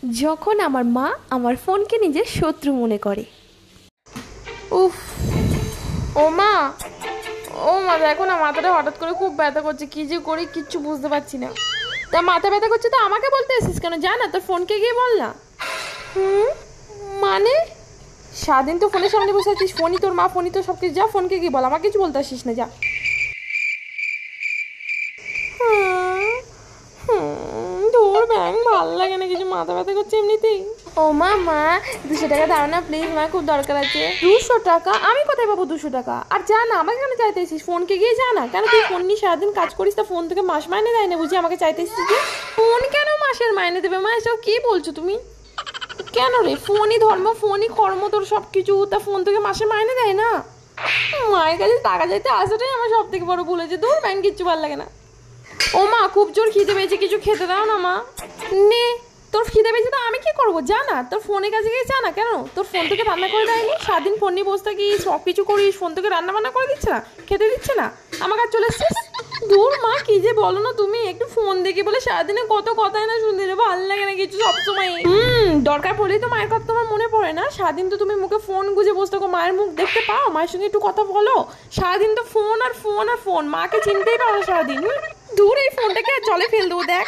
যখন আমার মা আমার ফোনকে নিজের শত্রু মনে করে। উফ, ও মা, ও মা দেখো না, মাথাটা হঠাৎ করে খুব ব্যথা করছে, কি যে করি কিচ্ছু বুঝতে পারছি না। তা মাথা ব্যথা করছে তো আমাকে বলতে এসেছিস কেন? যা না, তোর ফোনকে গিয়ে বল না। হুম, মানে সারাদিন তো ফোনের সামনে বসে আছিস, ফোনই তোর মা, ফোনই তো সব কিছু, যা ফোনকে গিয়ে বল, আমাকে কিছু বলতে আসিস না, যা। ধর ব্যাং, ভালো লাগে না কিছু, মাথা ব্যথা করছে এমনিতেই। ও মা, মা 200 টাকা দাও না প্লিজ, মা খুব দরকার আছে। 200 টাকা? আমি কোথায় পাবো 200 টাকা? আর যা না, আমাকে কেন চাইতে এসিস? ফোনকে গিয়ে যা না। কেন তুই ফোন নিয়ে সারাদিন কাজ করিস, তা ফোন থেকে মাস মাইনে দেয় না বুঝি আমাকে চাইতে এসিস? যে ফোন কেন মাসের মাইনে দেবে মা? এসব কি বলছো তুমি? কেন রে, ফোনই ধর্ম, ফোনই কর্ম তোর সব কিছু, তা ফোন থেকে মাসে মাইনে দেয় না? মায়ের কাছে টাকা চাইতে আসাটাই আমার সব থেকে বড় ভুল হয়েছে। দূর ব্যাংক, কিচ্ছু ভালো লাগে না। ও মা, খুব জোর খিদে পেয়েছে, কিছু খেতে দাও না মা। নে, তোর খিদে পেয়েছে তো আমি কি করবো? যা না, তোর ফোনের কাছে গিয়ে যা না। কেন তোর ফোন থেকে রান্না করে দেয়নি? সারাদিন ফোন নিয়ে বসে থাকিস, সব কিছু করিস, ফোন থেকে রান্না বান্না করে দিচ্ছে না, খেতে দিচ্ছে না, আমার কাছে চলে এসছিস। দূর মা, কি যে বলো না তুমি, একটু ফোন দেখি বলে সারাদিনে কত কথাই না শুনতে, ভালো লাগে না কিছু সবসময়। দরকার পড়লেই তো মায়ের কথা তোমার মনে পড়ে না? সারাদিন তো তুমি মুখে ফোন গুজে বসে থাকো, মায়ের মুখ দেখতে পাও? মায়ের সঙ্গে একটু কথা বলো? সারাদিন তো ফোন আর ফোন আর ফোন, মাকে চিনতেই পারো না সারাদিন। দূর, এই ফোনটাকে জলে ফেল দেবো দেখ।